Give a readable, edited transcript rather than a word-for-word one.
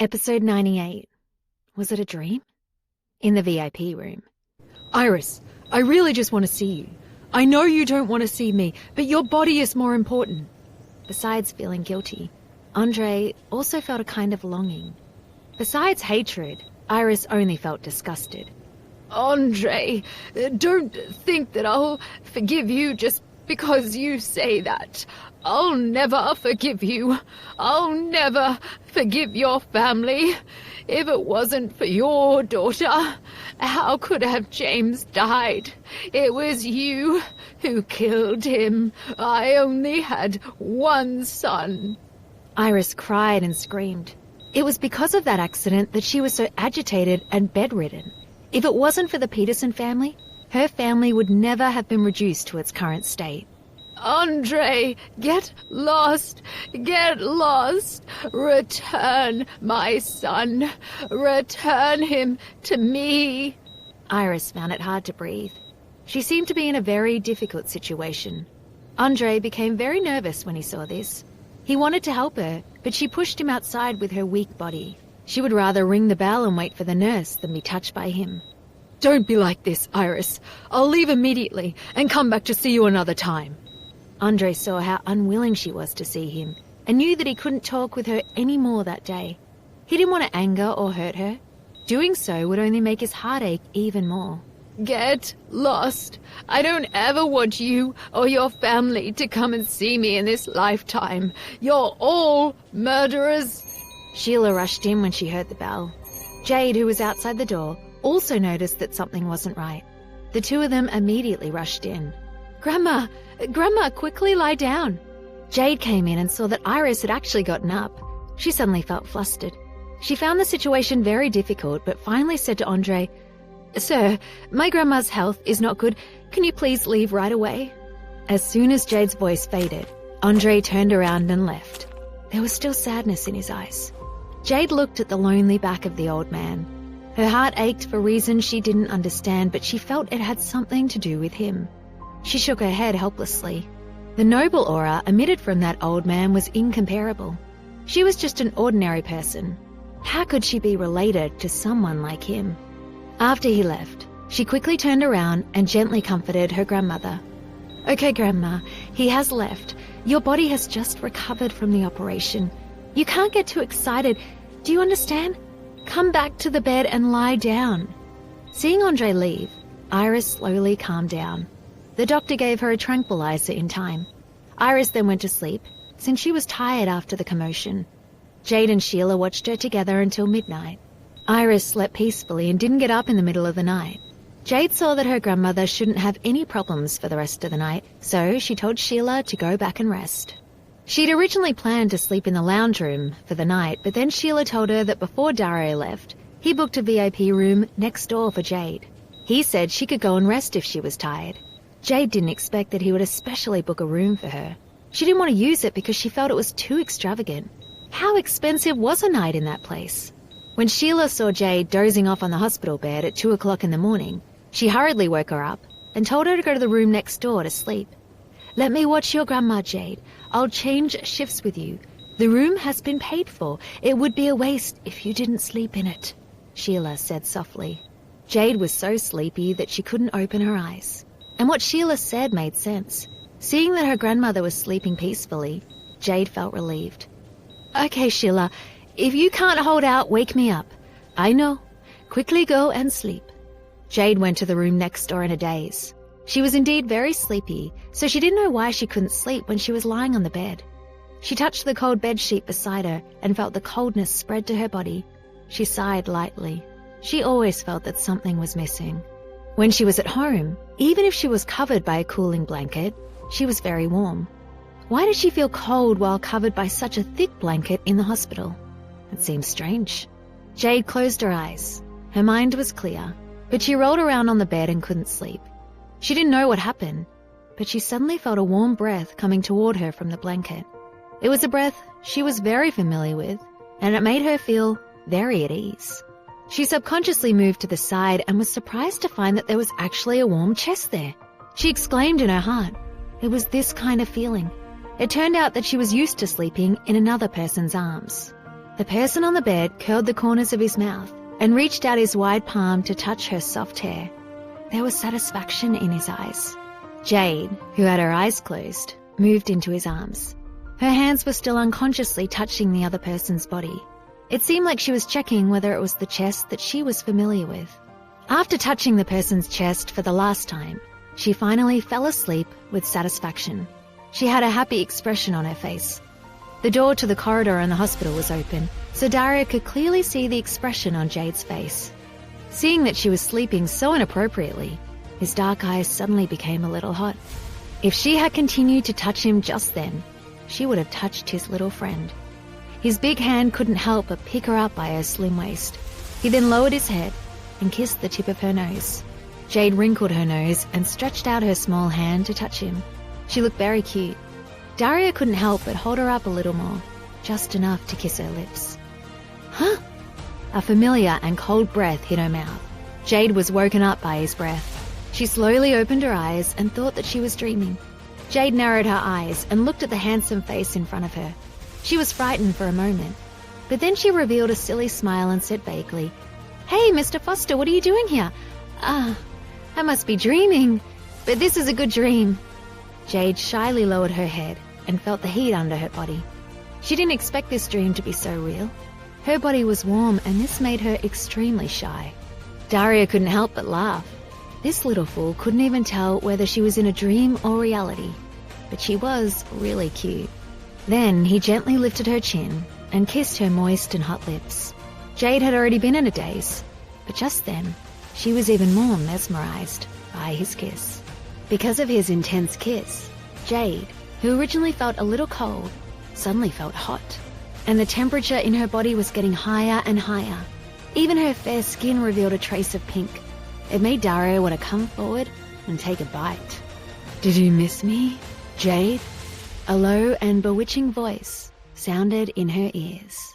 Episode 98. Was it a dream? In the VIP room. Iris, I really just want to see you. I know you don't want to see me, but your body is more important. Besides feeling guilty, Andre also felt a kind of longing. Besides hatred, Iris only felt disgusted. Andre, don't think that I'll forgive you just because you say that. I'll never forgive you. I'll never forgive your family. If it wasn't for your daughter, how could have James died? It was you who killed him. I only had one son. Iris cried and screamed. It was because of that accident that she was so agitated and bedridden. If it wasn't for the Peterson family, her family would never have been reduced to its current state. Andre, get lost, return my son, return him to me. Iris found it hard to breathe. She seemed to be in a very difficult situation. Andre became very nervous when he saw this. He wanted to help her, but she pushed him outside with her weak body. She would rather ring the bell and wait for the nurse than be touched by him. Don't be like this, Iris. I'll leave immediately and come back to see you another time. Andre saw how unwilling she was to see him and knew that he couldn't talk with her any more that day. He didn't want to anger or hurt her. Doing so would only make his heart ache even more. Get lost. I don't ever want you or your family to come and see me in this lifetime. You're all murderers. Sheila rushed in when she heard the bell. Jade, who was outside the door, also noticed that something wasn't right. The two of them immediately rushed in. Grandma, quickly lie down. Jade came in and saw that Iris had actually gotten up. She suddenly felt flustered. She found the situation very difficult, but finally said to Andre, "Sir, my grandma's health is not good. Can you please leave right away?" As soon as Jade's voice faded, Andre turned around and left. There was still sadness in his eyes. Jade looked at the lonely back of the old man. Her heart ached for reasons she didn't understand, but she felt it had something to do with him. She shook her head helplessly. The noble aura emitted from that old man was incomparable. She was just an ordinary person. How could she be related to someone like him? After he left, she quickly turned around and gently comforted her grandmother. "Okay, Grandma, he has left. Your body has just recovered from the operation. You can't get too excited. Do you understand? Come back to the bed and lie down." Seeing Andre leave, Iris slowly calmed down. The doctor gave her a tranquilizer in time. Iris then went to sleep, since she was tired after the commotion. Jade and Sheila watched her together until midnight. Iris slept peacefully and didn't get up in the middle of the night. Jade saw that her grandmother shouldn't have any problems for the rest of the night, so she told Sheila to go back and rest. She'd originally planned to sleep in the lounge room for the night, but then Sheila told her that before Dario left, he booked a VIP room next door for Jade. He said she could go and rest if she was tired. Jade didn't expect that he would especially book a room for her. She didn't want to use it because she felt it was too extravagant. How expensive was a night in that place? When Sheila saw Jade dozing off on the hospital bed at 2 o'clock in the morning, she hurriedly woke her up and told her to go to the room next door to sleep. "Let me watch your grandma, Jade. I'll change shifts with you. The room has been paid for. It would be a waste if you didn't sleep in it," Sheila said softly. Jade was so sleepy that she couldn't open her eyes. And what Sheila said made sense. Seeing that her grandmother was sleeping peacefully, Jade felt relieved. "Okay, Sheila, if you can't hold out, wake me up. I know. Quickly go and sleep." Jade went to the room next door in a daze. She was indeed very sleepy, so she didn't know why she couldn't sleep when she was lying on the bed. She touched the cold bedsheet beside her and felt the coldness spread to her body. She sighed lightly. She always felt that something was missing. When she was at home, even if she was covered by a cooling blanket, she was very warm. Why did she feel cold while covered by such a thick blanket in the hospital? It seemed strange. Jade closed her eyes. Her mind was clear, but she rolled around on the bed and couldn't sleep. She didn't know what happened, but she suddenly felt a warm breath coming toward her from the blanket. It was a breath she was very familiar with, and it made her feel very at ease. She subconsciously moved to the side and was surprised to find that there was actually a warm chest there. She exclaimed in her heart. It was this kind of feeling. It turned out that she was used to sleeping in another person's arms. The person on the bed curled the corners of his mouth and reached out his wide palm to touch her soft hair. There was satisfaction in his eyes. Jade, who had her eyes closed, moved into his arms. Her hands were still unconsciously touching the other person's body. It seemed like she was checking whether it was the chest that she was familiar with. After touching the person's chest for the last time, she finally fell asleep with satisfaction. She had a happy expression on her face. The door to the corridor in the hospital was open, so Daria could clearly see the expression on Jade's face. Seeing that she was sleeping so inappropriately, his dark eyes suddenly became a little hot. If she had continued to touch him just then, she would have touched his little friend. His big hand couldn't help but pick her up by her slim waist. He then lowered his head and kissed the tip of her nose. Jade wrinkled her nose and stretched out her small hand to touch him. She looked very cute. Daria couldn't help but hold her up a little more, just enough to kiss her lips. Huh? A familiar and cold breath hit her mouth. Jade was woken up by his breath. She slowly opened her eyes and thought that she was dreaming. Jade narrowed her eyes and looked at the handsome face in front of her. She was frightened for a moment, but then she revealed a silly smile and said vaguely, "Hey, Mr. Foster, what are you doing here? I must be dreaming, but this is a good dream." Jade shyly lowered her head and felt the heat under her body. She didn't expect this dream to be so real. Her body was warm and this made her extremely shy. Daria couldn't help but laugh. This little fool couldn't even tell whether she was in a dream or reality, but she was really cute. Then he gently lifted her chin and kissed her moist and hot lips. Jade had already been in a daze, but just then, she was even more mesmerized by his kiss. Because of his intense kiss, Jade, who originally felt a little cold, suddenly felt hot, and the temperature in her body was getting higher and higher. Even her fair skin revealed a trace of pink. It made Daria want to come forward and take a bite. "Did you miss me, Jade?" A low and bewitching voice sounded in her ears.